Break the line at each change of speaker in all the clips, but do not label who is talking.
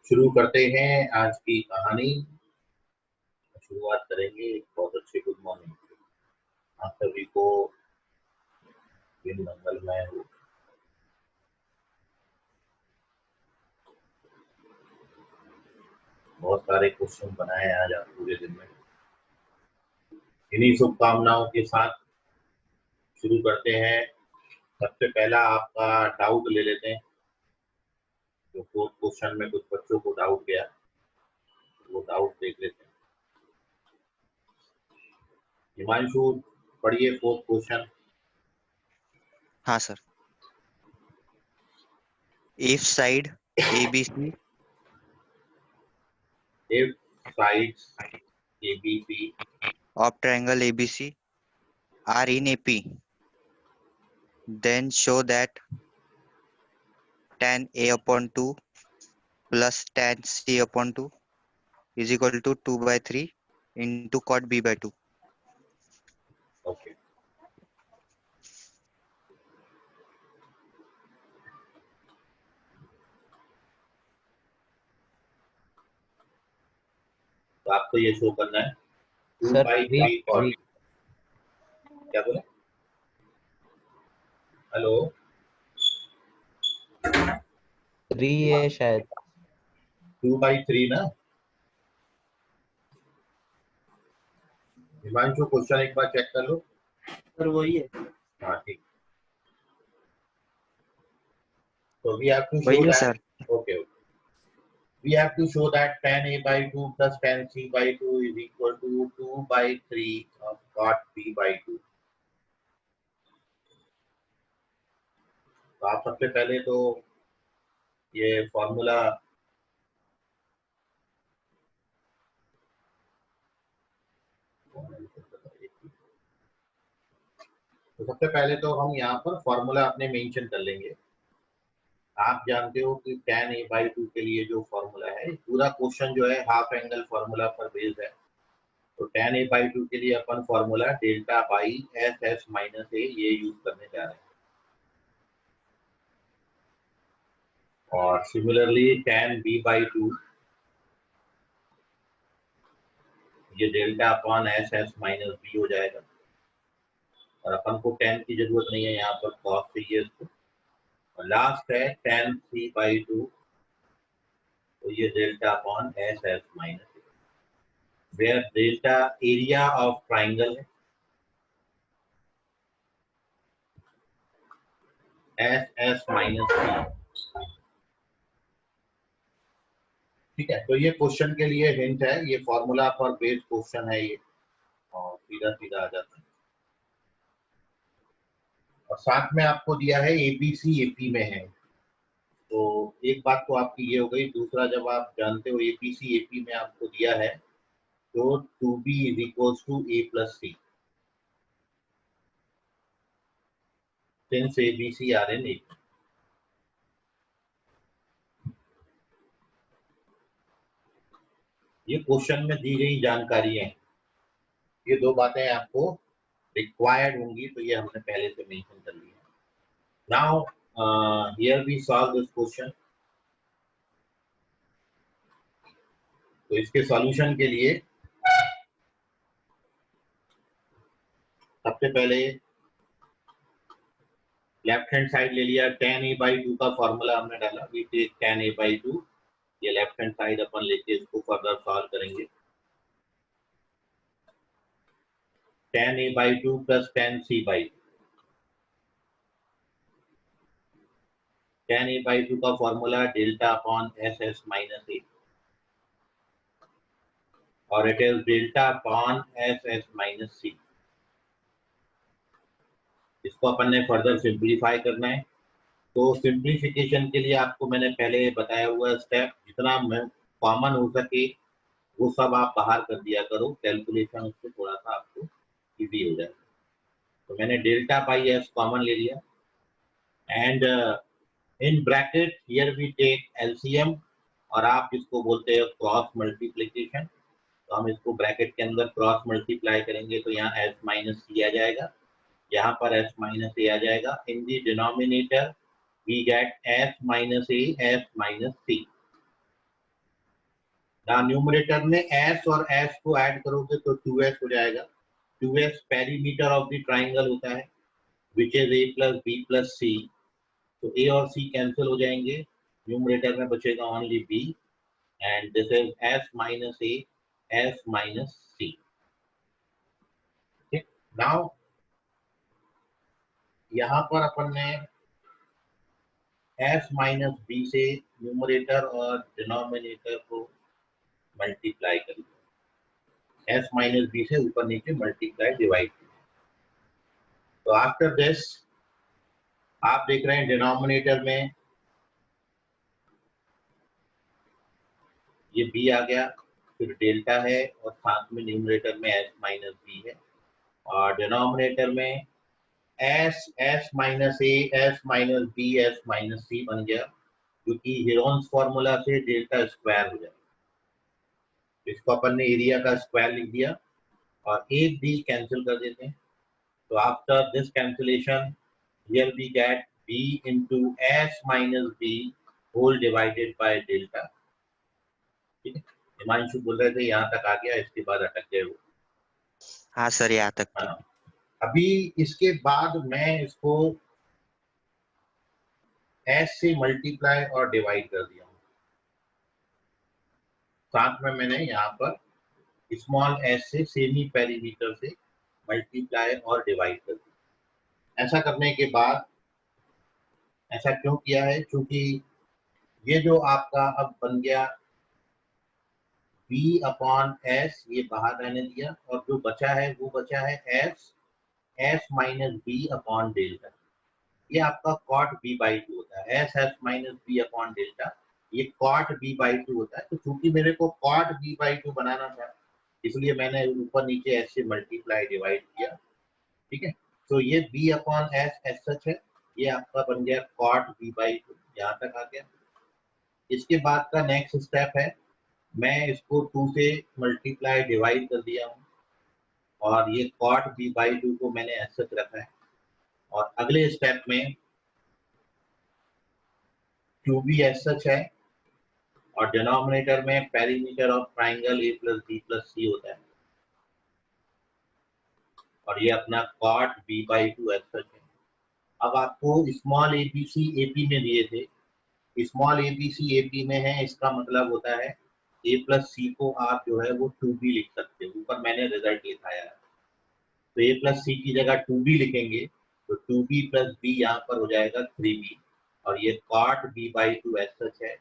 शुरू करते हैं आज की कहानी। शुरुआत करेंगे एक बहुत अच्छी गुड मॉर्निंग से। आप सभी को दिन मंगलमय हो। बहुत सारे क्वेश्चन बनाए आज आप पूरे दिन में। इन्हीं शुभकामनाओं के साथ शुरू करते हैं। सबसे पहला आपका डाउट ले लेते हैं। जो फोर्थ क्वेश्चन में कुछ बच्चों को डाउट गया, वो डाउट देख लेते हैं। हिमांशु, पढ़िए फोर्थ क्वेश्चन।
हाँ sir. If side ABC
If sides ABC
of triangle ABC are in AP, then show that tan A upon 2 plus tan C upon 2 is equal to 2 by 3 into cot B by 2.
Okay. तो आपको ये show करना है 2
sir
by 3 cot. क्या बोले? Hello,
3 है शायद।
2 by 3 ना। हिमांशु, क्वेश्चन एक बार चेक कर लो।
सर वही है।
हाँ ठीक। So we have to show
वही है
that.
Sir.
Okay. We have to show that tan A by 2 plus tan C by 2 is equal to 2 by 3 of cot B by 2. तो आप सबसे पहले तो ये फॉर्मूला हम यहाँ पर फॉर्मूला अपने मेंशन कर लेंगे। आप जानते हो कि tan A by 2 के लिए जो फॉर्मूला है, पूरा क्वेश्चन जो है हाफ एंगल फॉर्मूला पर बेस्ड है। तो tan A by 2 के लिए अपन formula delta by s s minus a ये यूज करने जा रहे हैं। और सिमिलरली tan B by 2 ये delta upon s s minus b हो जाएगा। और अपन को tan की जरूरत नहीं है, यहाँ पर cos चाहिए इसको। और लास्ट है tan C by 2, तो ये delta upon s s minus where delta area of triangle है, एस एस माइनस बी। ठीक है, तो ये क्वेश्चन के लिए हिंट है, ये फॉर्मूला पर बेस्ड क्वेश्चन है ये, और सीधा सीधा आ जाता है। और साथ में आपको दिया है एबीसी एपी में है। तो एक बात तो आपकी ये हो गई। दूसरा, जब आप जानते हो एपीसी एपी में आपको दिया है तो 2b is equal to a plus c, since ABC are in a. ये क्वेश्चन में दी गई जानकारी है, ये दो बातें आपको रिक्वायर्ड होंगी, तो ये हमने पहले से मेंशन कर लिया। Now here we solve this question. तो इसके सॉल्यूशन के लिए सबसे पहले लेफ्ट हैंड साइड ले लिया। tan a by 2 का फॉर्मूला हमने डाला, we take tan a by 2। ये लेफ्ट हैंड साइड अपन लेके इसको फर्दर सॉल्व करेंगे। tan a by 2 plus tan c by 2। tan a by 2 का formula delta upon s s minus a, और it is delta upon s s minus c. इसको अपन ने further simplify करना है। तो सिंप्लीफिकेशन के लिए आपको मैंने पहले बताया हुआ स्टेप, जितना कॉमन हो सके वो सब आप बाहर कर दिया करो, कैलकुलेशन उससे थोड़ा सा आपको इजी हो जाएगा। तो मैंने डेल्टा बाई एस कॉमन ले लिया, and in bracket here we take LCM, और आप इसको बोलते हो क्रॉस मल्टीप्लीकेशन। तो हम इसको ब्रैकेट के अंदर क्रॉस मल्टीप्लाई करेंगे, तो यहाँ एस माइनस सी आ जाएगा, यहाँ पर एस माइनस ए आ जाएगा। In the denominator we get s minus a, s minus c. ना न्यूमरेटर में s और s को ऐड करोगे तो 2s हो जाएगा। 2s perimeter of the triangle होता है which is a plus b plus c। तो a और c कैंसिल हो जाएंगे, न्यूमरेटर में बचेगा only b and this is s minus a, s minus c। ठीक, नाउ यहाँ पर अपन ने s माइनस b से न्यूमरेटर और डिनोमिनेटर को मल्टीप्लाई कर दिया, s माइनस b से ऊपर नीचे मल्टीप्लाई डिवाइड किया। तो आफ्टर दिस आप देख रहे हैं डिनोमिनेटर में ये b आ गया, फिर डेल्टा है और साथ में न्यूमरेटर में s माइनस b है और डिनोमिनेटर में s minus a, s minus b, s minus c बन गया, क्योंकि हेरोन्स फॉर्मूला से डेल्टा स्क्वायर हो जाएगा। इसको अपन ने एरिया का स्क्वायर लिख दिया और एक b कैंसिल कर देते हैं। तो after this cancellation here we get b into s minus b whole divided by delta. ठीक है, हिमांशु बोल रहे थे यहाँ तक आ गया, इसके बाद अटक गए वो।
हाँ सर, यहाँ तक की।
हाँ, अभी इसके बाद मैं इसको s से मल्टीप्लाई और डिवाइड कर दिया हूँ, साथ में मैंने यहाँ पर स्मॉल s से सेमी पेरीमीटर से मल्टीप्लाई और डिवाइड कर दिया। ऐसा करने के बाद, ऐसा क्यों किया है, क्योंकि ये जो आपका अब बन गया b अपॉन s, ये बाहर रहने दिया और जो बचा है वो बचा है s minus b upon delta. ये आपका कॉट b बाई 2 होता है, s minus b upon delta, ये कॉट b बाई 2 होता है। तो चूंकि मेरे को कॉट b बाई 2 बनाना था, इसलिए मैंने ऊपर नीचे s से मल्टीप्लाई डिवाइड किया। ठीक है, तो ये b अपॉन s सच है, ये आपका बन गया कॉट b बाई 2, यहाँ तक आ गया। इसके बाद का नेक्स्ट स्टेप है, मैं इसको 2 से मल्टीप्लाई डिवाइड कर दिया हूँ और ये कॉट b बाई 2 को मैंने एज सच रखा है। और अगले स्टेप में 2b एज सच है और डिनोमिनेटर में perimeter of triangle a plus b plus c होता है और ये अपना cot b by 2 as such है। अब आपको स्मॉल abc ap में दिए थे, स्मॉल abc ap में है, इसका मतलब होता है a प्लस c को आप जो है वो 2b लिख सकते हो। ऊपर मैंने रिजल्ट लिखाया है, तो a प्लस सी की जगह 2b लिखेंगे तो 2b प्लस b यहाँ पर हो जाएगा 3b और ये cot b by 2 as such है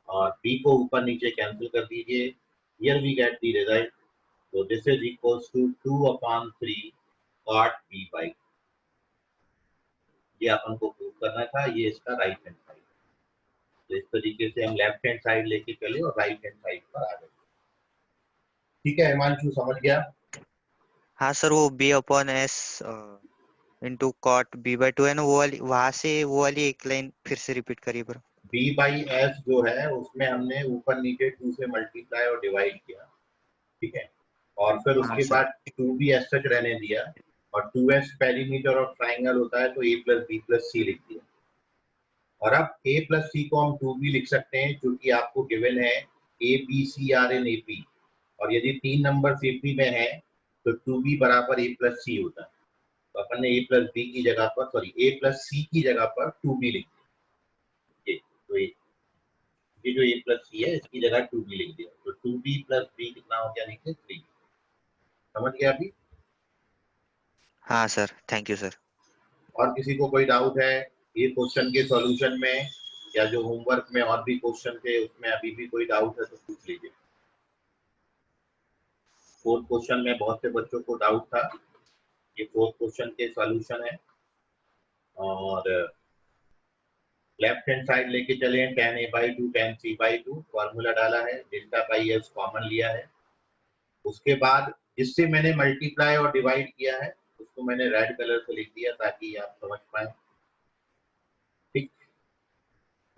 और b को ऊपर नीचे कैंसिल कर दीजिए, here we get the result. तो this is equals to 2 upon 3 cot b by. ये अपन को प्रूव करना था, ये इसका राइट हैंड साइड। तो इस तरीके से हम लेफ्ट हैंड साइड लेके चले और राइट हैंड साइड पर आ गए। ठीक है हिमांशु, समझ गया?
हाँ सर, वो b upon s into cot b by 2 है ना, वो वाली, वहां से वो वाली एक लाइन फिर से रिपीट करिए पर।
b बाई s जो है उसमें हमने ऊपर नीचे 2 से मल्टीप्लाई और डिवाइड किया। ठीक है, और फिर
हाँ
उसके
सर।
बाद 2b एज सच रहने दिया और 2s पेरीमीटर ऑफ ट्राइंगल होता है तो a plus b plus c लिख दिया। और अब a प्लस c को हम 2b लिख सकते हैं क्योंकि आपको गिवन है a b c are in ap और यदि 3 नंबर ap में है तो 2b बराबर a प्लस c होता है। तो अपन ने a प्लस b की जगह पर, सॉरी a प्लस c की जगह पर 2b लिख दिया। तो ये जो a प्लस c है इसकी जगह 2b लिख दिया, तो 2b प्लस b कितना हो गया नीचे 3। समझ गया अभी?
हाँ सर, थैंक यू सर।
और किसी को कोई डाउट है ये क्वेश्चन के सॉल्यूशन में या जो होमवर्क में और भी क्वेश्चन थे उसमें अभी भी कोई डाउट है तो पूछ लीजिए। फोर्थ क्वेश्चन में बहुत से बच्चों को डाउट था, ये फोर्थ क्वेश्चन के सॉल्यूशन है। और लेफ्ट हैंड साइड लेके चले हैं, tan a by 2 tan c by 2 formula डाला है, डेल्टा बाई s कॉमन लिया है। उसके बाद जिससे मैंने मल्टीप्लाई और डिवाइड किया है उसको मैंने रेड कलर से लिख दिया ताकि आप समझ पाए। ठीक,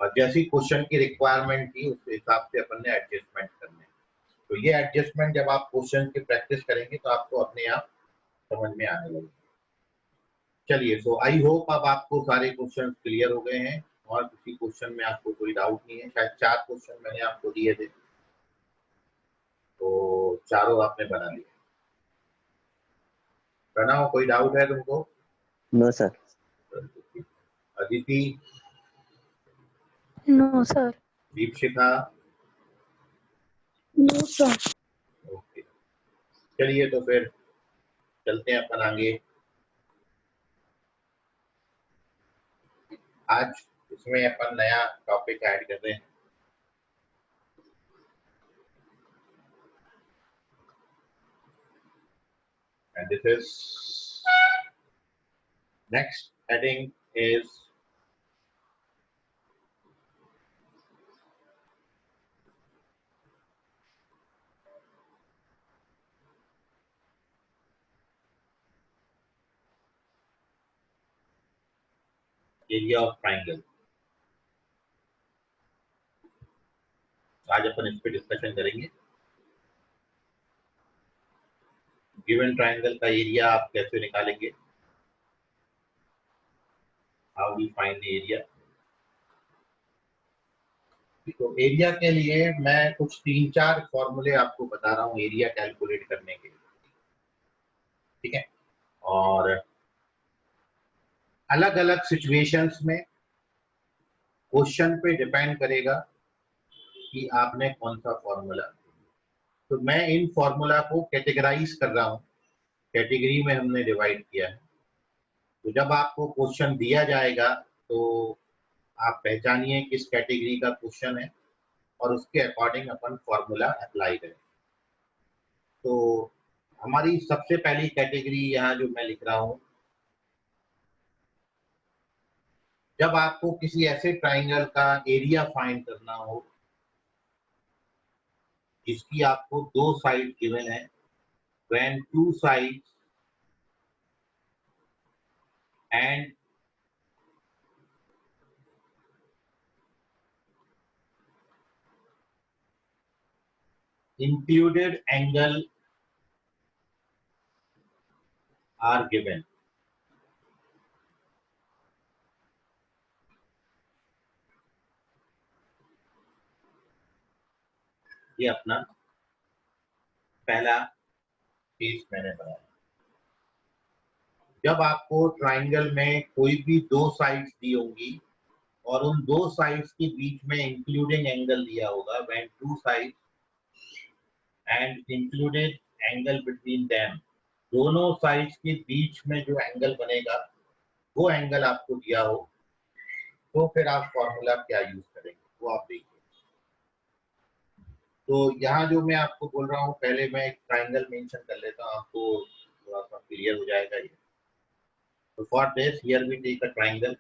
और जैसी क्वेश्चन की रिक्वायरमेंट थी उस हिसाब से अपन ने एडजस्टमेंट करने। तो ये एडजस्टमेंट जब आप क्वेश्चन की प्रैक्टिस करेंगे तो आपको अपने आप समझ में आने लगेगा। चलिए, सो आई होप अब आपको सारे क्वेश्चन क्लियर हो गए हैं और किसी क्वेश्चन में आपको कोई डाउट नहीं है। शायद 4 क्वेश्चन मैंने आपको दिए थे। चारों आपने बना लिया। बनाओ, कोई डाउट है तुमको?
No sir.
Aditi,
no sir.
Deepshikha,
no sir.
Okay. चलिए तो फिर चलते हैं अपन आगे। आज इसमें अपन नया टॉपिक ऐड कर रहे हैं। And this is next heading is area of triangle। आज अपन इस पे डिस्कशन करेंगे। गिवन ट्रायंगल का एरिया आप कैसे निकालेंगे, how we find the area. तो एरिया के लिए मैं कुछ 3-4 फॉर्मूले आपको बता रहा हूँ एरिया कैलकुलेट करने के लिए, ठीक है। और अलग अलग सिचुएशंस में क्वेश्चन पे डिपेंड करेगा कि आपने कौन सा फॉर्मूला। तो मैं इन फॉर्मूला को कैटेगराइज कर रहा हूँ, कैटेगरी में हमने डिवाइड किया है। तो जब आपको क्वेश्चन दिया जाएगा तो आप पहचानिए किस कैटेगरी का क्वेश्चन है और उसके अकॉर्डिंग अपन फॉर्मूला अप्लाई करें। तो हमारी सबसे पहली कैटेगरी यहाँ जो मैं लिख रहा हूँ, जब आपको किसी ऐसे ट्राइंगल का एरिया फाइंड करना हो जिसकी आपको 2 साइड गिवन है, when 2 sides and included angle are given। ये अपना पहला केस मैंने बनाया। जब आपको ट्राइंगल में कोई भी 2 साइड्स दी होंगी और उन 2 साइड्स के बीच में इंक्लूडिंग एंगल दिया होगा, when 2 sides and included angle between them, दोनों साइड्स के बीच में जो एंगल बनेगा वो एंगल आपको दिया हो, तो फिर आप फॉर्मूला क्या यूज करेंगे वो आप देखिए। तो यहाँ जो मैं आपको बोल रहा हूँ, पहले मैं एक ट्राइंगल मेंशन कर लेता हूँ, आपको थोड़ा सा क्लियर हो जाएगा ये। तो for this here we take a triangle.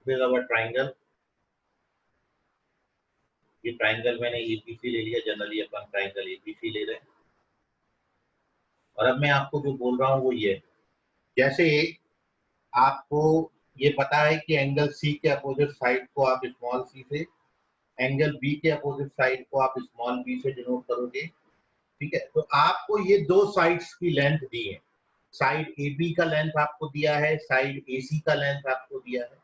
This is our triangle. ये ट्राइंगल मैंने एबीसी ले लिया, जनरली अपन ट्राइंगल एबीसी ले रहे हैं। और अब मैं आपको जो बोल रहा हूँ वो ये, जैसे आपको ये पता है कि एंगल सी के अपोजिट साइड को आप स्मॉल सी से, एंगल बी के अपोजिट साइड को आप स्मॉल बी से डिनोट करोगे, ठीक है। तो आपको ये 2 साइड्स की लेंथ दी है, साइड ए बी का लेंथ आपको दिया है, साइड ए सी का लेंथ आपको दिया है,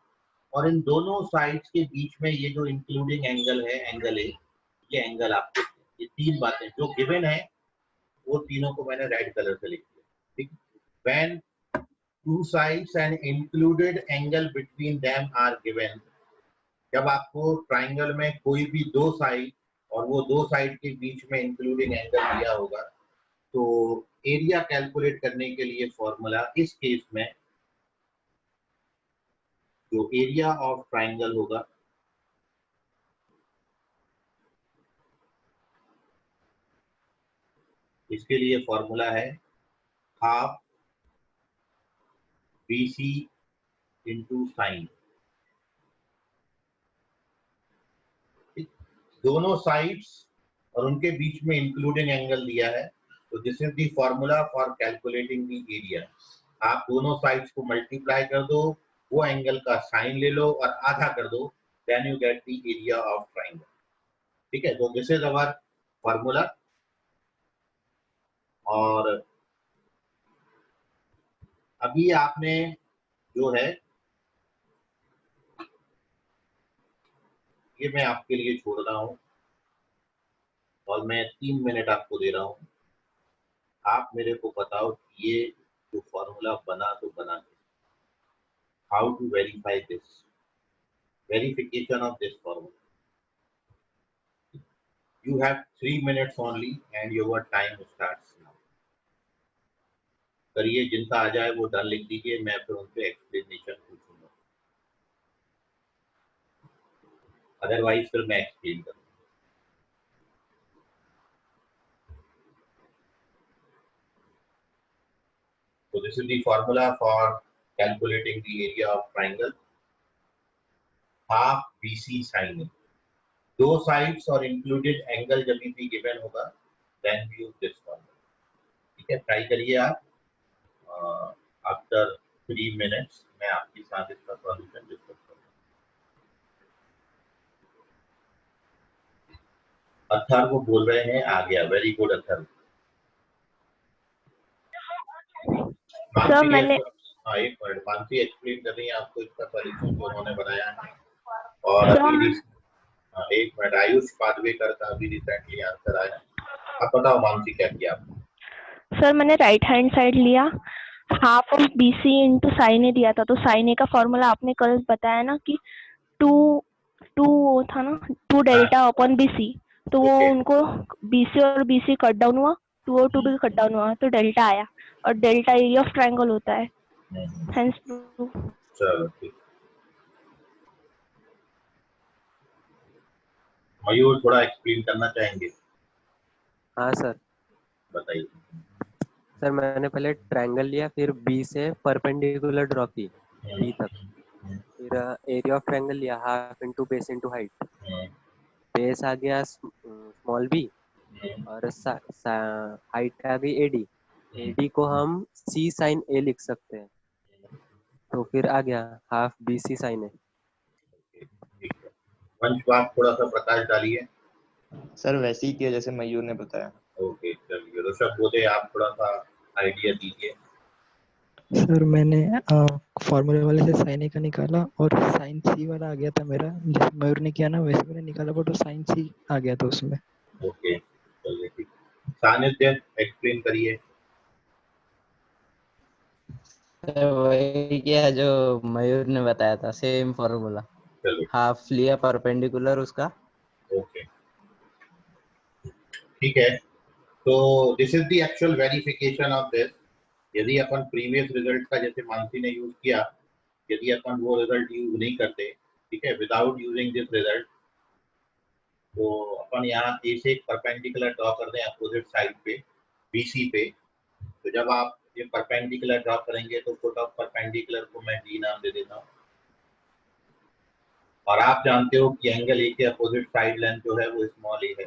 और इन दोनों साइड्स के बीच में ये जो इंक्लूडिंग एंगल है, एंगल ए, ये एंगल आपको, ये 3 बातें जो गिवन है वो तीनों को मैंने रेड कलर से लिख दिया, ठीक। When 2 sides and included angle between them are given, जब आपको ट्राइंगल में कोई भी 2 साइड और वो 2 साइड के बीच में इंक्लूडिंग एंगल दिया होगा, तो एरिया कैलकुलेट करने के लिए फॉर्मूला इस केस में जो एरिया ऑफ ट्राइंगल होगा, इसके लिए फॉर्मूला है हाफ BC इंटू साइन। दोनों साइड्स और उनके बीच में इंक्लूडिंग एंगल दिया है, तो this is the formula for calculating the area. आप दोनों साइड्स को मल्टीप्लाई कर दो, वो एंगल का साइन ले लो और आधा कर दो, then you get the area of triangle, ठीक है। तो दिस इज अवर फॉर्मूला। और अब अभी आपने जो है ये मैं आपके लिए छोड़ रहा हूँ और मैं 3 मिनट आपको दे रहा हूँ। आप मेरे को बताओ कि ये जो फॉर्मूला बना तो बना, how to verify this, verification of this formula. You have 3 minutes only and your time starts now. करिए, जिनका आ जाए वो डन लिख दीजिए, मैं फिर उनसे एक्सप्लेनेशन पूछूंगा, अदरवाइज फिर मैं एक्सप्लेन करूंगा। So this is the formula for calculating the area of triangle. Half BC sin A. दो sides और included angle जब भी given होगा, then use this formula. ठीक है, ट्राई करिए आप। आफ्टर 3 मिनट्स मैं आपके साथ इसका सॉल्यूशन डिस्कस करूंगा। अथर्व वो बोल रहे हैं आ गया, वेरी गुड अथर्व।
सर मैंने
हाँ, एक मिनट, मानसी एक्सप्लेन कर रही है आपको इसका सॉल्यूशन जो उन्होंने बनाया है। और
सर
अभी एक मिनट, आयुष पादवेकर का अभी रिसेंटली आंसर आया। अब बताओ मानसी क्या किया आपने?
सर मैंने राइट हैंड साइड लिया, half of BC into sine a दिया था, तो साइन ए का फॉर्मूला आपने कल बताया ना कि टू था ना, 2 डेल्टा अपॉन BC, तो वो
Okay.
उनको BC और BC कट डाउन हुआ, 2 और 2 भी कट डाउन हुआ, तो डेल्टा आया, और डेल्टा एरिया ऑफ ट्रायंगल होता है, हेंस
चलो ठीक। मयूर थोड़ा एक्सप्लेन करना चाहेंगे?
हाँ सर।
बताइए।
सर मैंने पहले ट्रायंगल लिया, फिर बी से परपेंडिकुलर ड्रॉ की डी तक, फिर एरिया ऑफ ट्रायंगल लिया half into base into height, base आ गया स्मॉल बी और हाइट आ गई एडी, एडी को हम सी साइन ए लिख सकते हैं, तो फिर आ गया हाफ बी सी साइन ए।
वंश आप थोड़ा सा प्रकाश डालिए।
सर वैसे ही किया जैसे मयूर ने बताया।
ओके, चलिए ऋषभ बोले आप थोड़ा सा आइडिया दीजिए।
सर मैंने फॉर्मूले वाले से साइन ए का निकाला और साइन सी वाला आ गया था मेरा, जैसे मयूर ने किया ना वैसे मैंने निकाला, बट वो साइन सी आ गया था उसमें।
ओके, चलिए ठीक। सानिध्य एक्सप्लेन करिए।
वही किया जो मयूर ने बताया था, सेम फॉर्मूला,
चलो
हाफ लिया परपेंडिकुलर उसका।
ओके, ठीक है। तो this is the actual verification of this. यदि अपन प्रीवियस रिजल्ट का जैसे मानसी ने यूज किया, यदि अपन वो रिजल्ट यूज नहीं करते, ठीक है, विदाउट यूजिंग दिस रिजल्ट, तो अपन यहाँ ए से एक परपेंडिकुलर ड्रॉ कर दें अपोजिट साइड पे BC पे, तो जब आप ये परपेंडिकुलर ड्रॉ करेंगे तो फुट ऑफ परपेंडिकुलर को मैं D नाम दे देता हूँ। और आप जानते हो कि एंगल ए के अपोजिट साइड लेंथ जो है वो स्मॉल ए है।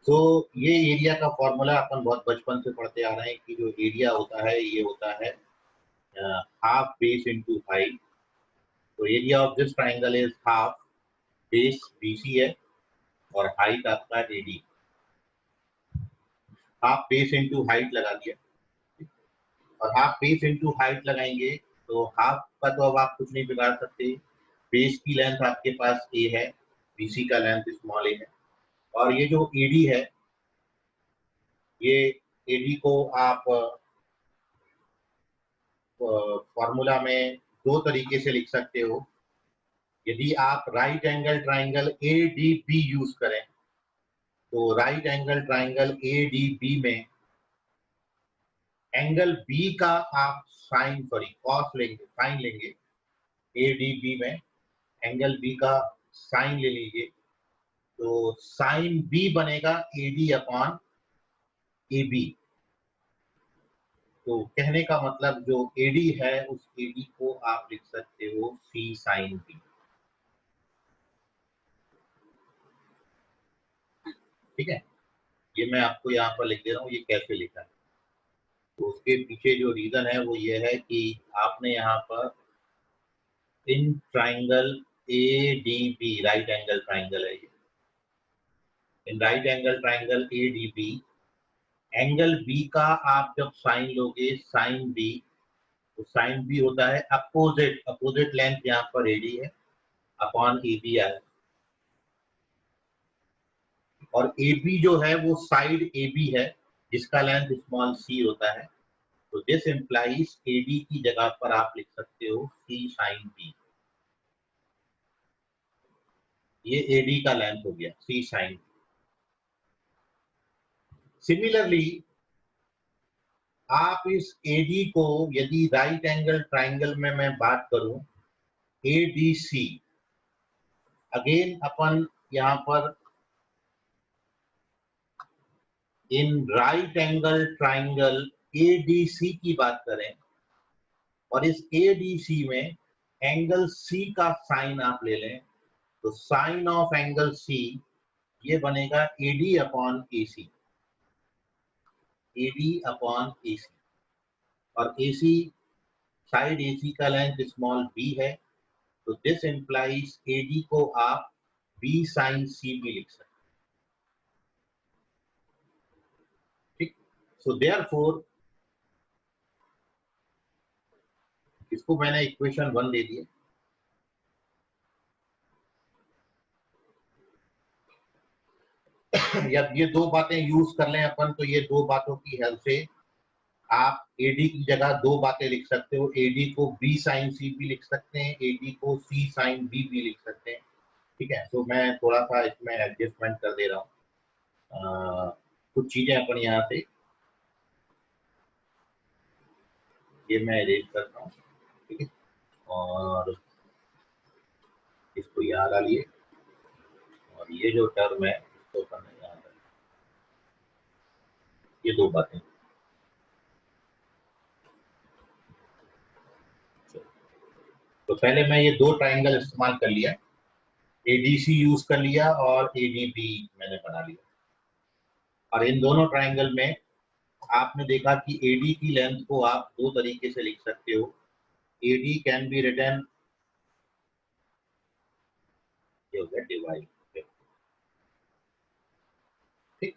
तो ये एरिया का फॉर्मूला अपन बहुत बचपन से पढ़ते आ रहे हैं कि जो एरिया होता है ये होता है हाफ बेस इंटू हाइट। तो area of this triangle is half base BC है और हाइट आपका AD। Half base into height लगा दिया, और हाफ बेस इंटू हाइट लगाएंगे तो हाफ का तो अब आप कुछ नहीं बिगाड़ सकते, बेस की लेंथ आपके पास A है, BC का लेंथ स्मॉल a है, और ये जो AD है, ये AD को आप फॉर्मूला में दो तरीके से लिख सकते हो। यदि आप right angle triangle ADB use करें, तो राइट एंगल ट्राइंगल ADB में एंगल B का आप कॉस लेंगे, साइन लेंगे। ADB में एंगल B का साइन ले लीजिए, तो साइन B बनेगा AD अपॉन AB। तो कहने का मतलब जो AD है उस AD को आप लिख सकते हो C साइन B। ठीक है, ये मैं आपको यहाँ पर लिख दे रहा हूँ ये कैसे लिखा है। तो उसके पीछे जो रीजन है वो ये है कि आपने यहाँ पर in triangle ADB, right angle triangle है ये, in right angle triangle ADB angle b का आप जब साइन लोगे, साइन बी, तो साइन बी होता है अपोजिट लेंथ यहाँ पर एडी है अपॉन ए बी है, और ए बी जो है वो साइड ए बी है जिसका लेंथ स्मॉल सी होता है। तो दिस इम्प्लाइज ए डी की जगह पर आप लिख सकते हो सी साइन बी। ये ए डी का लेंथ हो गया सी साइन। सिमिलरली आप इस एडी को यदि राइट एंगल ट्राइंगल में मैं बात करूं, एडीसी, अगेन अपन यहां पर इन राइट एंगल ट्राइंगल एडीसी की बात करें, और इस एडीसी में एंगल सी का साइन आप ले लें, तो साइन ऑफ एंगल सी ये बनेगा AD upon AC, AD upon AC, और एसी साइड एसी का लेंथ स्मॉल बी है, तो दिस इंप्लाइज एडी को आप बी साइन सी भी लिख सकते हैं। ठीक, सो देयरफॉर इसको मैंने इक्वेशन 1 दे दिया। जब ये दो बातें यूज कर लें अपन, तो ये दो बातों की हेल्प से आप एडी की जगह दो बातें लिख सकते हो। एडी को बी साइन सी भी लिख सकते हैं, एडी को सी साइन बी भी लिख सकते हैं। ठीक है, तो मैं थोड़ा सा इसमें एडजस्टमेंट कर दे रहा हूँ। कुछ चीजें अपन यहाँ से ये मैं इरेज करता हूँ। ठीक है, और इसको यहाँ डालिए, और ये जो टर्म है इसको करना यहाँ डालिए। ये दो बातें, तो पहले मैं ये दो ट्राइंगल इस्तेमाल कर लिया, एडीसी यूज कर लिया और एडीबी मैंने बना लिया, और इन दोनों ट्राइंगल में आपने देखा कि एडी की लेंथ को आप दो तरीके से लिख सकते हो। एडी कैन बी रिटन, ये हो गया डिवाइड। ठीक,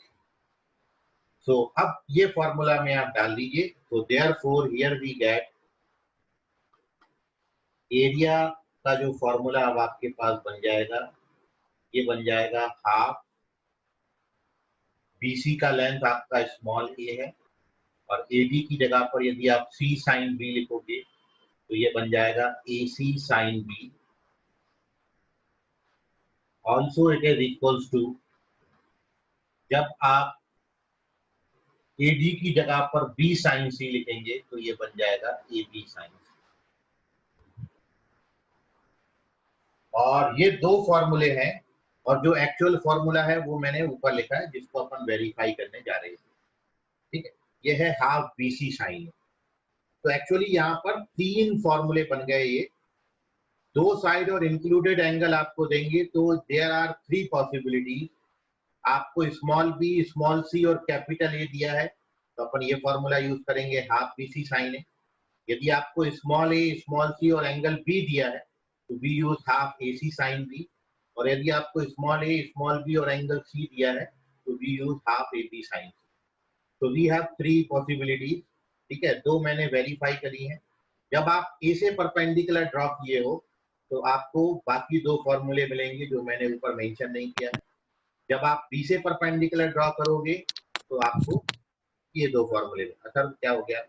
सो अब ये फॉर्मूला में आप डाल दीजिए, तो therefore here we get area का जो फॉर्मूला अब आपके पास बन जाएगा, ये बन जाएगा हाफ बीसी का लेंथ आपका स्मॉल ए है, और एडी की जगह पर यदि आप सी साइन बी लिखोगे तो ये बन जाएगा a c sine b. Also it is equals to, जब आप एडी की जगह पर बी साइन सी लिखेंगे तो ये बन जाएगा ए बी साइन सी। और ये दो फॉर्मूले हैं, और जो एक्चुअल फॉर्मूला है वो मैंने ऊपर लिखा है, जिसको अपन वेरीफाई करने जा रहे हैं। ठीक है, ये है हाफ बीसी साइन। तो एक्चुअली यहाँ पर तीन फॉर्मूले बन गए। ये दो साइड और इंक्लूडेड एंगल आपको देंगे, तो देयर आर थ्री पॉसिबिलिटीज। आपको स्मॉल बी, स्मॉल सी और कैपिटल ए दिया है, तो अपन ये फॉर्मूला यूज करेंगे हाफ बीसी साइन ए। यदि आपको स्मॉल ए, स्मॉल सी और एंगल बी दिया है तो b use half a c sine b, और यदि आपको स्मॉल ए, स्मॉल बी और एंगल सी दिया है तो b use half a b sine c. तो वी हैव थ्री पॉसिबिलिटीज। ठीक है, दो मैंने वेरीफाई करी है। जब आप ए से परपेंडिकुलर ड्रॉ किए हो तो आपको बाकी दो फॉर्मूले मिलेंगे जो मैंने ऊपर मेंशन नहीं किया है। जब आप बी से परपेंडिकुलर ड्रॉ करोगे तो आपको ये दो फॉर्मूले। अच्छा, क्या हो गया?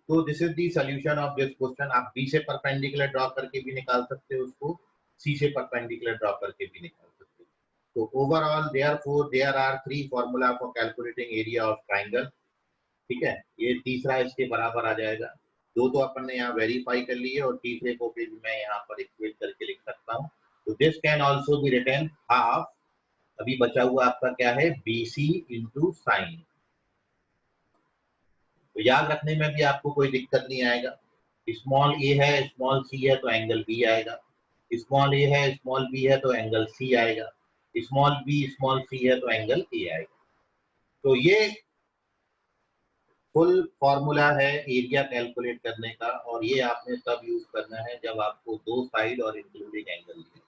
तो this is the solution of this question. आप बी से परपेंडिकुलर ड्रॉ करके भी निकाल सकते हो उसको, सी से परपेंडिकुलर ड्रॉ करके भी निकाल सकते हो। तो overall therefore there are three formula for calculating area of triangle. ठीक है, ये तीसरा इसके बराबर आ जाएगा। दो तो अपन ने यहाँ वेरीफाई कर लिए, और तीसरे को भी मैं यहाँ पर इक्वेट करके लिख सकता हूँ। तो this can also be written half, अभी बचा हुआ आपका क्या है, BC इंटू साइन। तो याद रखने में भी आपको कोई दिक्कत नहीं आएगा। स्मॉल ए है, स्मॉल सी है तो एंगल बी आएगा, स्मॉल ए है, स्मॉल बी है तो एंगल सी आएगा, स्मॉल बी, स्मॉल सी है तो एंगल ए आएगा। तो ये फुल फॉर्मूला है एरिया कैलकुलेट करने का, और ये आपने तब यूज करना है जब आपको दो साइड और इंक्लूडिंग एंगल दिए।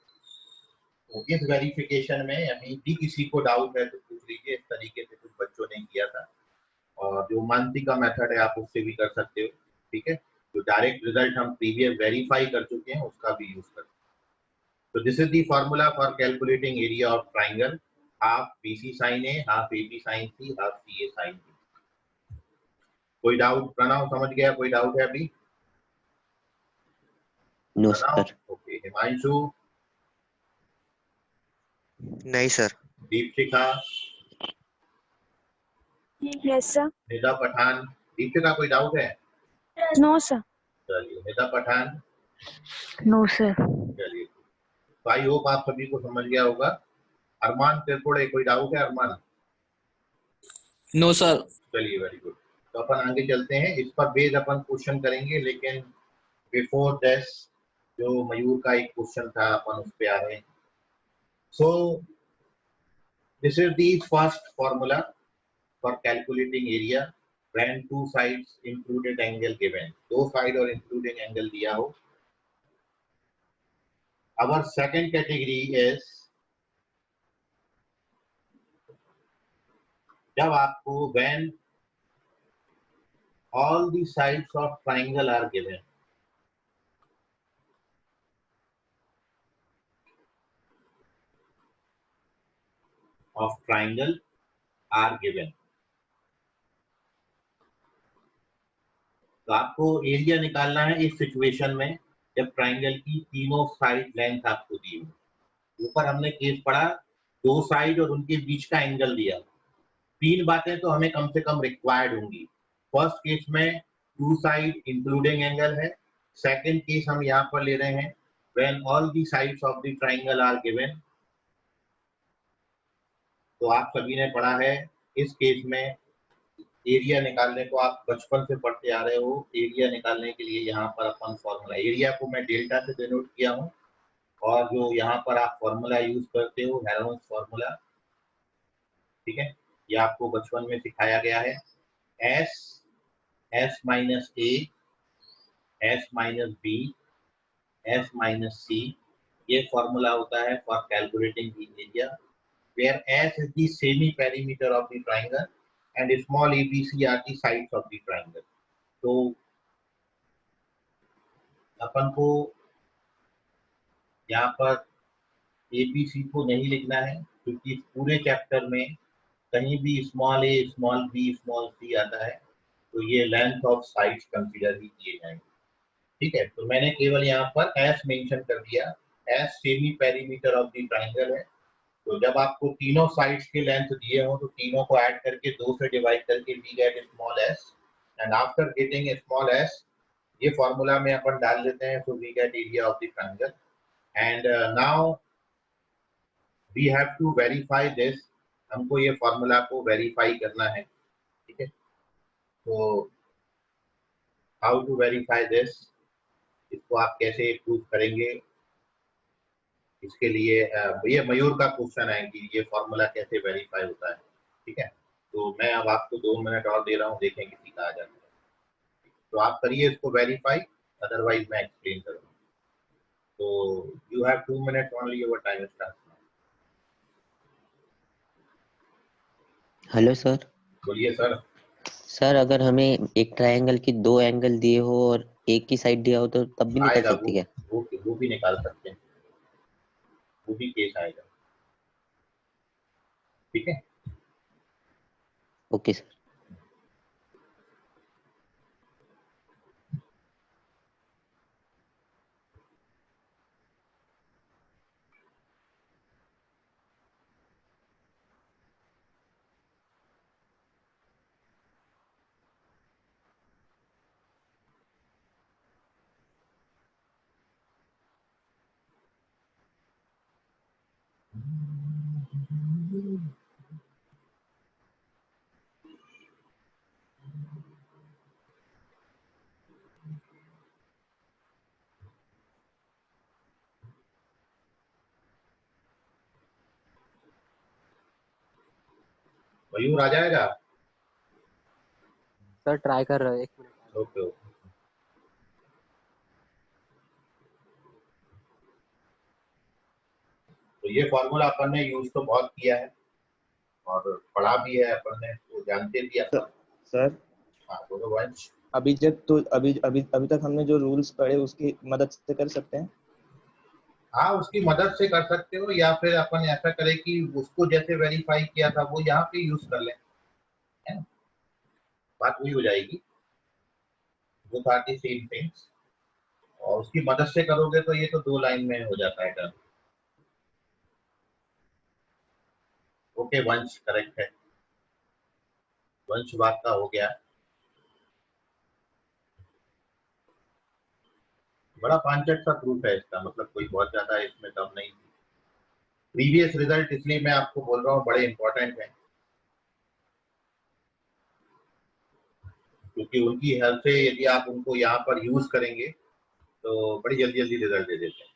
तो इस वेरिफिकेशन में अभी भी किसी को डाउट है तो पूछ लीजिए। इस तरीके से कुछ बच्चों ने किया था, और जो मानसी का मेथड है आप उससे भी कर सकते हो, ठीक है। जो डायरेक्ट रिजल्ट हम प्रीवियस वेरीफाई कर चुके हैं उसका भी यूज कर। तो this is the formula for calculating area of triangle, half BC sin A, half AB sin C, half CA sin B। कोई डाउट? प्रणव समझ गया? कोई डाउट है अभी?
No
Pranav,
sir.
Okay. Himanshu?
नहीं sir.
Deepika?
Yes sir.
Nida Pathan? Deepika कोई डाउट है?
No sir.
चलिए, निदा पठान?
No sir.
चलिए, तो आई होप आप सभी को समझ गया होगा। अरमान त्रिपुरे, कोई डाउट है अरमान?
No sir.
चलिए, वेरी गुड। तो अपन आगे चलते हैं, इस पर बेस अपन क्वेश्चन करेंगे, लेकिन बिफोर दिस जो मयूर का एक क्वेश्चन था अपन उस पे आ रहे हैं। So this is the first formula for calculating area when two sides included angle given, दो साइड और इंक्लूडिंग एंगल दिया हो। our second category is जब आपको when all the sides of triangle are given, of triangle are given, तो आपको area निकालना है इस सिचुएशन में जब ट्राइंगल की तीनों साइड लेंथ आपको दी हो। ऊपर हमने केस पढ़ा, दो साइड और उनके बीच का एंगल दिया। तीन बातें तो हमें कम से कम रिक्वायर्ड होंगी। फर्स्ट केस में टू साइड इंक्लूडिंग एंगल है। सेकंड केस हम यहाँ पर ले रहे हैं when all the sides of the triangle are given. तो आप सभी ने पढ़ा है इस केस में एरिया निकालने को, आप बचपन से पढ़ते आ रहे हो। एरिया निकालने के लिए यहाँ पर अपन फॉर्मूला, एरिया को मैं डेल्टा से डिनोट किया हूँ, और जो यहाँ पर आप फॉर्मूला यूज करते हो हेरोन्स फॉर्मूला, ठीक है, ये आपको बचपन में सिखाया गया है। S minus A, S minus B, S minus C, ये फॉर्मूला होता है for calculating the area, where S is the semi perimeter of the triangle and small ABC are the sides of the triangle। तो अपन को यहाँ पर ABC को नहीं लिखना है, क्योंकि पूरे चैप्टर में कहीं भी small a, small b, small c आता है तो ये लेंथ ऑफ साइड्स कंसीडर ही किए जाएंगे, ठीक है। तो मैंने केवल यहाँ पर S मेंशन कर दिया, S semi perimeter of the triangle है। तो जब आपको तीनों साइड्स के लेंथ दिए हो तो तीनों को ऐड करके 2 से डिवाइड करके we get small s, and after getting small s ये फॉर्मूला में अपन डाल लेते हैं, so we get area of the triangle. And now we have to verify this, हमको ये फॉर्मूला को वेरीफाई करना है, ठीक है। तो हाउ टू वेरीफाई दिस, इसको आप कैसे प्रूव करेंगे, इसके लिए ये मयूर का क्वेश्चन है कि ये फॉर्मूला कैसे वेरीफाई होता है, ठीक है। तो मैं अब आपको 2 मिनट और दे रहा हूँ, देखें किसी का आ जाता है। तो आप करिए इसको वेरीफाई, अदरवाइज मैं एक्सप्लेन करूँगा। तो you have 2 minutes only, your time start.
Hello sir.
बोलिए सर।
सर अगर हमें एक ट्रायंगल की दो एंगल दिए हो और एक की साइड दिया हो तो तब भी निकल
आएगा
सकती है?
वो भी निकाल सकते हैं, वो भी केस आएगा, ठीक है।
Okay sir.
मयूर आ जाएगा?
सर ट्राई कर रहे हैं, 1 मिनट।
Okay okay. तो ये फॉर्मूला अपन ने यूज तो बहुत किया है और पढ़ा भी है अपन ने, तो जानते भी अपन।
सर
हाँ बोलो वंश।
अभी जब तो अभी अभी अभी तक हमने जो रूल्स पढ़े उसकी मदद से कर सकते हैं।
हाँ उसकी मदद से कर सकते हो, या फिर अपन ऐसा करें कि उसको जैसे वेरीफाई किया था वो यहाँ पे यूज कर लें, है ना? बात वही हो जाएगी, वो आर दी सेम थिंग्स, और उसकी मदद से करोगे तो ये तो 2 लाइन में हो जाता है टर्म। ओके वंश करेक्ट है, वंश बात का हो गया। बड़ा पांचट सा प्रूफ है इसका, मतलब कोई बहुत ज्यादा इसमें दम नहीं। प्रीवियस रिजल्ट इसलिए मैं आपको बोल रहा हूँ बड़े इंपॉर्टेंट है, क्योंकि उनकी हेल्प से यदि आप उनको यहाँ पर यूज करेंगे तो बड़ी जल्दी जल्दी रिजल्ट दे देते हैं।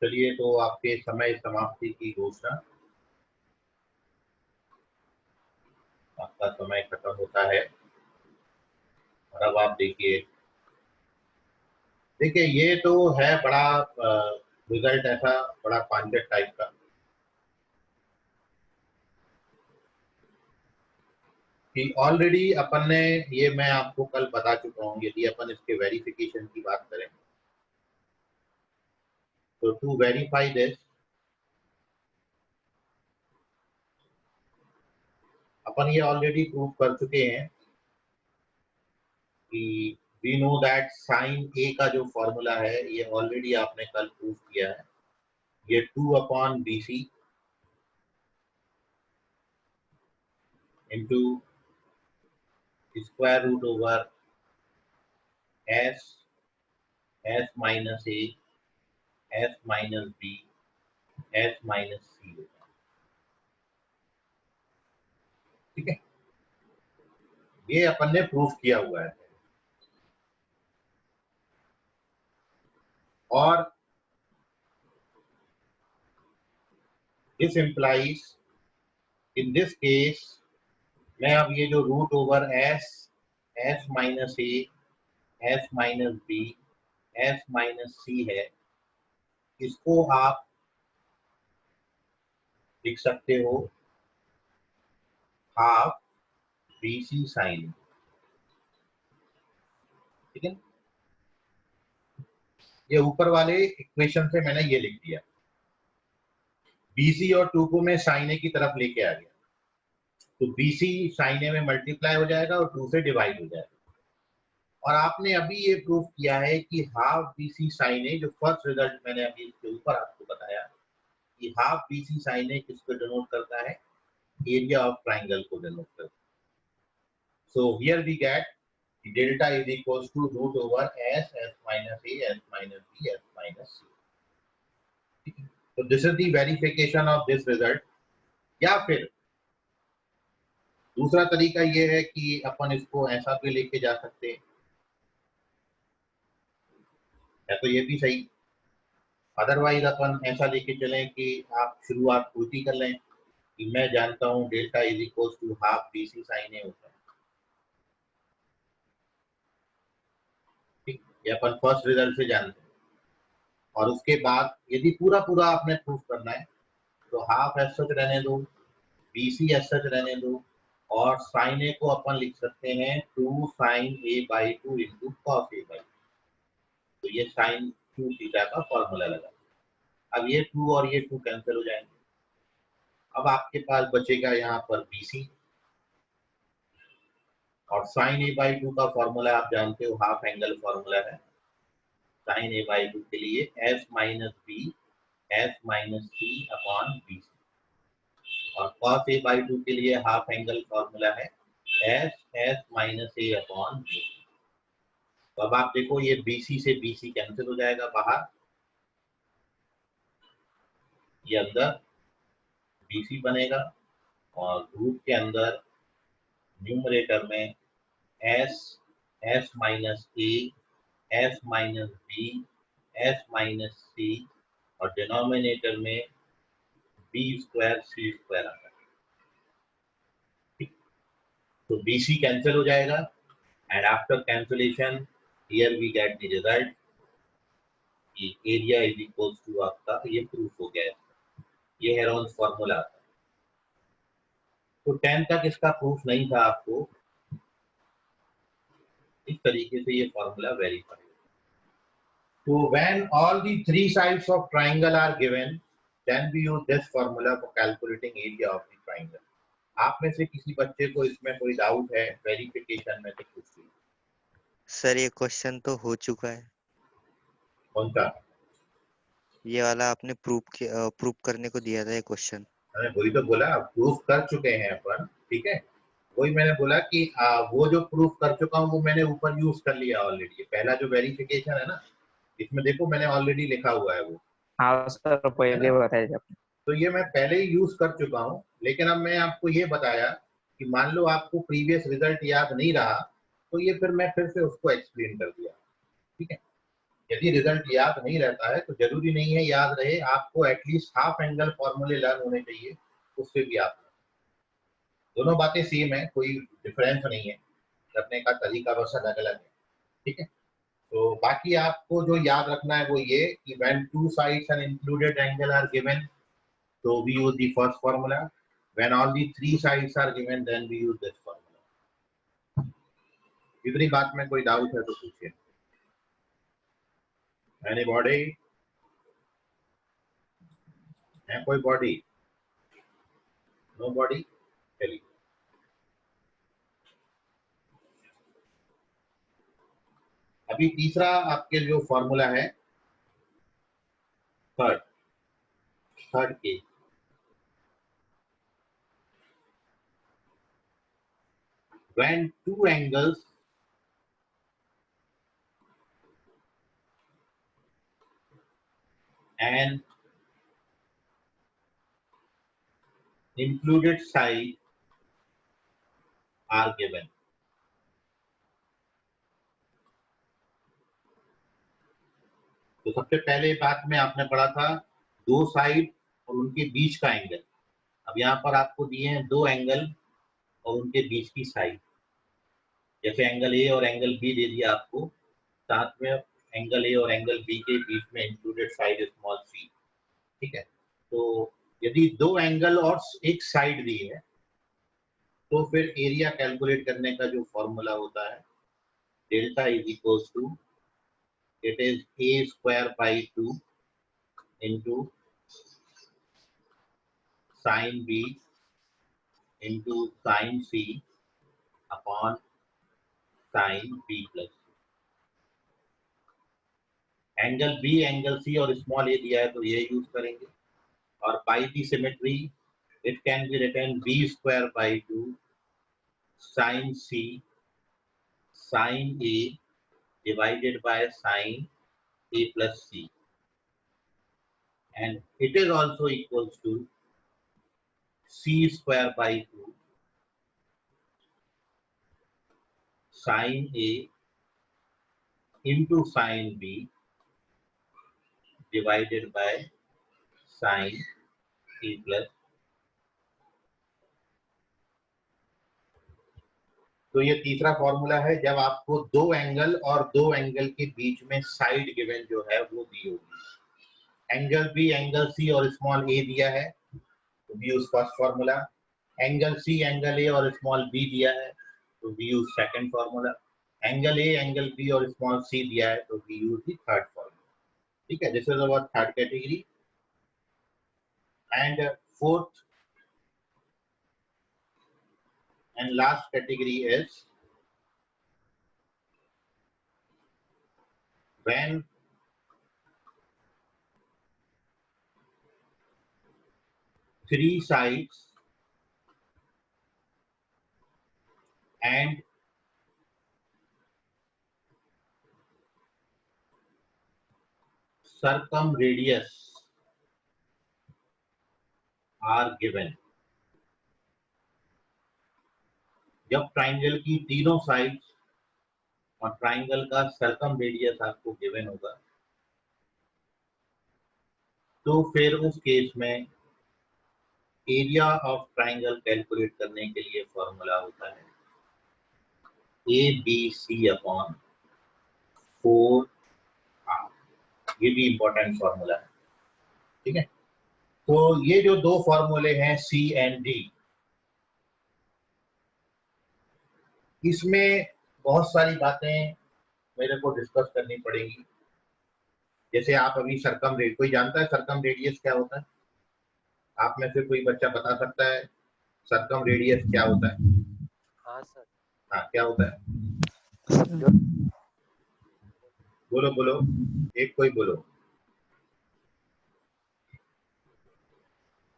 चलिए तो आपके समय समाप्ति की घोषणा, आपका समय खत्म होता है। और अब आप देखिए ये तो है बड़ा रिजल्ट ऐसा बड़ा पांचट टाइप का, कि ऑलरेडी अपन ने, ये मैं आपको कल बता चुका हूँ, यदि अपन इसके वेरिफिकेशन की बात करें तो टू वेरीफाई दिस अपन ये ऑलरेडी प्रूव कर चुके हैं कि वी नो दैट साइन ए का जो फॉर्मूला है ये ऑलरेडी आपने कल प्रूव किया है, ये 2/BC into square root over s minus a s minus b s minus c होगा। ठीक है, ये अपन ने प्रूव किया हुआ है। और this implies in this case मैं अब ये जो root over s minus a s minus b s minus c है, इसको आप लिख सकते हो हाफ BC साइन। ठीक है, ये ऊपर वाले इक्वेशन से मैंने ये लिख दिया, BC और 2 को मैं साइन ए की तरफ लेके आ गया, तो BC साइन ए में मल्टीप्लाई हो जाएगा और 2 से डिवाइड हो जाएगा। और आपने अभी ये प्रूफ किया है कि हाफ BC साइन ए, जो फर्स्ट रिजल्ट मैंने अभी इसके ऊपर आपको बताया कि हाफ BC साइन ए किसको डिनोट करता है, एरिया ऑफ ट्राइंगल को डिनोट करता है। So here we get delta is equals to root over s minus a s minus b s minus c। तो this is the verification of this result. या फिर दूसरा तरीका ये है कि अपन इसको ऐसा भी लेके जा सकते हैं, या तो ये भी सही, अदरवाइज अपन ऐसा लेके चलें कि आप शुरुआत उल्टी कर लें कि मैं जानता हूं delta is equals to half BC sine a होता है। ठीक, ये अपन फर्स्ट रिजल्ट से जानते हैं। और उसके बाद यदि पूरा पूरा आपने प्रूफ करना है तो हाफ एज सच रहने दो, BC एज सच रहने दो, और साइन ए को अपन लिख सकते हैं 2 sign a/2 into cos a/2। तो ये साइन 2 थीटा का फॉर्मूला लगा। अब ये 2 और ये 2 कैंसिल हो जाएंगे। अब आपके पास बचेगा यहाँ पर BC, और साइन a/2 का फॉर्मूला आप जानते हो, हाफ एंगल फॉर्मूला है। साइन a/2 के लिए s minus b s minus c upon b और cos a बाई 2 के लिए हाफ एंगल फॉर्मूला है s minus a upon b. तो अब आप देखो ये BC से BC कैंसिल हो जाएगा बाहर, ये अंदर BC बनेगा और रूट के अंदर न्यूमरेटर में s minus a s minus b s minus c और डिनोमिनेटर में बी स्क्वायर सी स्क्वायर आता है। ठीक, तो BC कैंसिल हो जाएगा and after cancellation here we get the result, area is equals to आपका, ये प्रूफ हो गया है, ये हेरोन्स फॉर्मूला आता है। तो 10 तक इसका प्रूफ नहीं था आपको, इस तरीके से ये formula verify. So when all the three sides of triangle are given, then we use this formula for calculating area of the triangle. आप में से किसी बच्चे को इसमें कोई डाउट है वेरिफिकेशन में तो पूछिए।
सर ये क्वेश्चन तो हो चुका है।
कौन सा?
ये वाला आपने प्रूफ करने को दिया था ये क्वेश्चन।
मैंने वही तो बोला, प्रूफ कर चुके हैं अपन, ठीक है। वही मैंने बोला कि वो जो प्रूफ कर चुका हूँ वो मैंने ऊपर यूज कर लिया ऑलरेडी। पहला जो वेरिफिकेशन है ना, इसमें देखो मैंने ऑलरेडी लिखा हुआ है वो।
हाँ सर पहले बताया जब,
तो ये मैं पहले ही यूज कर चुका हूँ, लेकिन अब मैं आपको ये बताया कि मान लो आपको प्रीवियस रिजल्ट याद नहीं रहा तो ये फिर मैं फिर से उसको एक्सप्लेन कर दिया, ठीक है। यदि रिजल्ट याद नहीं रहता है तो जरूरी नहीं है याद रहे, आपको एटलीस्ट हाफ एंगल फॉर्मूले लर्न होने चाहिए, उससे भी आप, दोनों बातें सेम है, कोई डिफरेंस नहीं है, करने का तरीका बस अलग अलग है, ठीक है। तो बाकी आपको जो याद रखना है वो ये कि when two sides and included angle are given, so we use the first formula. When all the three sides are given, then we use this formula. इतनी बात में कोई डाउट है तो पूछिए। Anybody? है कोई बॉडी? Nobody? चलिए। अभी तीसरा आपके जो फॉर्मूला है, third case, when two angles and included side are given. तो सबसे पहले बात में आपने पढ़ा था दो साइड और उनके बीच का एंगल। अब यहाँ पर आपको दिए हैं दो एंगल और उनके बीच की साइड, जैसे एंगल ए और एंगल बी दे दिया आपको, साथ में एंगल ए और एंगल बी के बीच में इंक्लूडेड साइड स्मॉल सी, ठीक है। तो यदि दो एंगल और एक साइड दी है तो फिर एरिया कैलकुलेट करने का जो फॉर्मूला होता है, delta is equals to, it is a square by 2 into sine B into sine C upon sine B plus. Angle B angle C और स्मॉल ए दिया है तो ये यूज करेंगे, और by the symmetry it can be written b square by 2 sine C sine A divided by sin a plus c, and it is also equals to c square by 2 sin a into sin b divided by sin a plus। तो ये तीसरा formula है जब आपको दो angle और दो angle के बीच में साइड गिवन जो है वो दी होगी। एंगल बी एंगल सी और स्मॉल ए दिया है तो we use first formula, angle C angle A और स्मॉल बी दिया है तो we use second formula, angle A angle B और स्मॉल सी दिया है तो we use the third formula, ठीक है। This is our third category. And fourth and last category is when 3 sides and circumradius are given। जब triangle की तीनों sides और ट्राइंगल का सर्कमरेडियस आपको गिवन होगा तो फिर उस केस में एरिया ऑफ ट्राइंगल कैलकुलेट करने के लिए फॉर्मूला होता है ABC अपॉन 4R। ये भी इंपॉर्टेंट फॉर्मूला है, ठीक है। तो ये जो दो फॉर्मूले हैं C एंड D, इसमें बहुत सारी बातें मेरे को डिस्कस करनी पड़ेगी। जैसे आप अभी कोई जानता है सर्कम रेडियस क्या होता है? आप में से कोई बच्चा बता सकता है सर्कम रेडियस क्या होता है?
हाँ सर।
हाँ, क्या होता है? बोलो बोलो, एक कोई बोलो,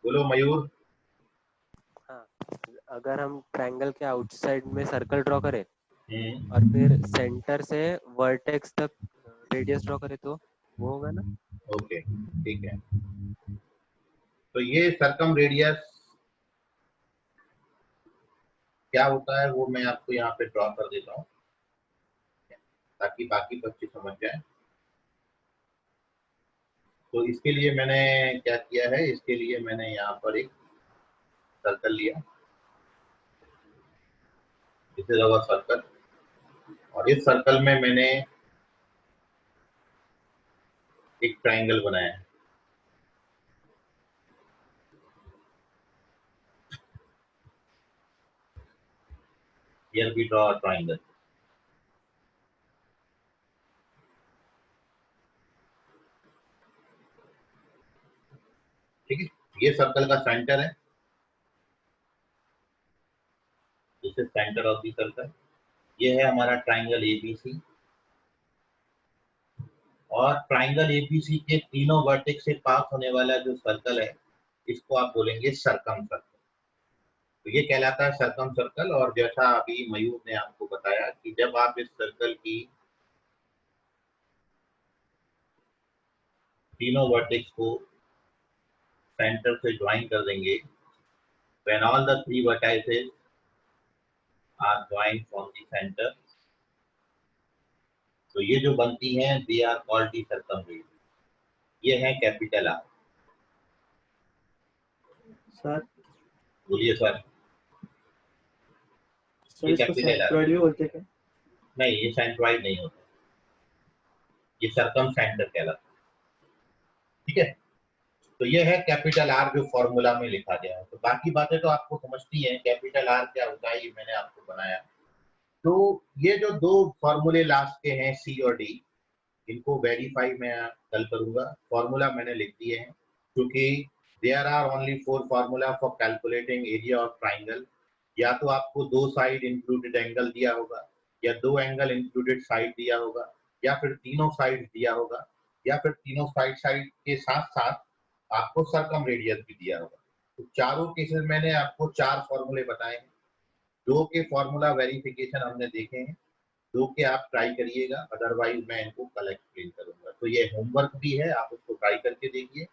बोलो मयूर।
हाँ, अगर हम ट्रायंगल के आउटसाइड में सर्कल ड्रॉ करें और फिर सेंटर से वर्टेक्स तक रेडियस ड्रॉ करें तो वो होगा ना?
ओके, ठीक है। तो ये सर्कम रेडियस क्या होता है वो मैं आपको यहाँ पे ड्रॉ कर देता हूँ ताकि बाकी बच्चे समझ जाएं। तो इसके लिए मैंने क्या किया है, इसके लिए मैंने यहाँ पर एक सर्कल लिया, इसे लगा सर्कल, और इस सर्कल में मैंने एक ट्रायंगल बनाया है। Here we draw a triangle। ठीक है, ये सर्कल का सेंटर है, this is centre of the circle. ये है हमारा ट्रायंगल ABC, और ट्रायंगल ABC के तीनों वर्टेक्स से पास होने वाला जो सर्कल है इसको आप बोलेंगे सर्कम सर्कल। तो ये कहलाता है सर्कम सर्कल। और जैसा अभी मयूर ने आपको बताया कि जब आप इस सर्कल की तीनों वर्टेक्स को सेंटर से ज्वाइन कर देंगे, when all the three vertices are joined from the center, तो ये जो बनती हैं they are called the circumradius। ये है कैपिटल आर।
सर
बोलिए सर।
सर इसको सेंट्रॉइड भी बोलते हैं क्या?
नहीं, ये सेंट्रॉइड नहीं होता, ये सर्कम सेंटर कहलाता है, ठीक है। तो ये है कैपिटल आर जो फॉर्मूला में लिखा गया है। तो बाकी बातें तो आपको समझती हैं, कैपिटल आर क्या होता है ये मैंने आपको बनाया। तो ये जो दो फॉर्मूले लास्ट के हैं सी और डी, इनको वेरीफाई मैं कल करूंगा। फॉर्मूला मैंने लिख दिए हैं क्योंकि there are only 4 formula for calculating area of triangle. या तो आपको 2 साइड इंक्लूडेड एंगल दिया होगा, या 2 एंगल इंक्लूडेड साइड दिया होगा, या फिर तीनों साइड दिया होगा, या फिर तीनों साइड के साथ साथ आपको सर्कम रेडियस भी दिया होगा। तो चारों केसेस मैंने आपको 4 फॉर्मूले बताए हैं। 2 के फॉर्मूला वेरिफिकेशन हमने देखे हैं, 2 के आप ट्राई करिएगा, अदरवाइज मैं इनको कल एक्सप्लेन करूंगा। तो ये होमवर्क भी है, आप उसको ट्राई करके देखिए,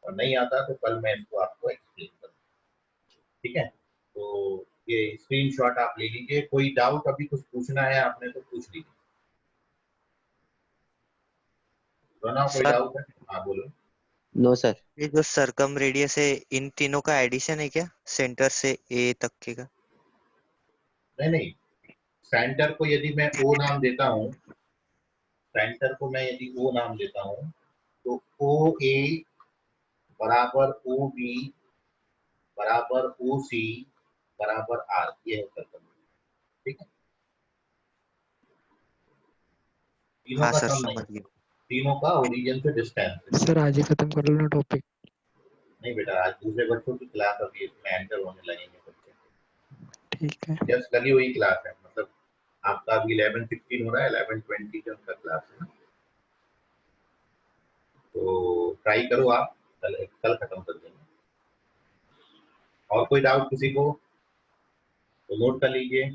और नहीं आता तो कल मैं इसको आपको एक्सप्लेन करूंगा, ठीक है। तो ये स्क्रीनशॉट आप ले लीजिए। कोई डाउट अभी कुछ पूछना है आपने तो पूछ लीजिए। कोई डाउट है? हाँ बोलो।
No sir.
ये जो सर्कम रेडियस है इन तीनों का एडिशन है क्या, सेंटर से ए तक के का?
नहीं, सेंटर को यदि मैं ओ नाम देता हूँ, सेंटर को मैं यदि ओ नाम देता हूँ तो ओ ए बराबर ओ बी बराबर ओ सी बराबर आर, ये है सर्कल, ठीक है। तीनों
हाँ
का
सर,
सम नहीं,
समझ गया।
तीनों का ओरिजिन से डिस्टेंस।
सर आज ही खत्म कर लो ना टॉपिक।
नहीं बेटा, आज दूसरे बच्चों की क्लास अभी इसमें एंटर होने लगेंगे बच्चे,
ठीक है।
जस्ट लगी हुई क्लास है, मतलब आपका अभी 11:16 हो रहा है, 11:20 का उनका क्लास है ना। तो ट्राई करो आप, कल खत्म कर देंगे। और कोई डाउट किसी को तो नोट कर लीजिए।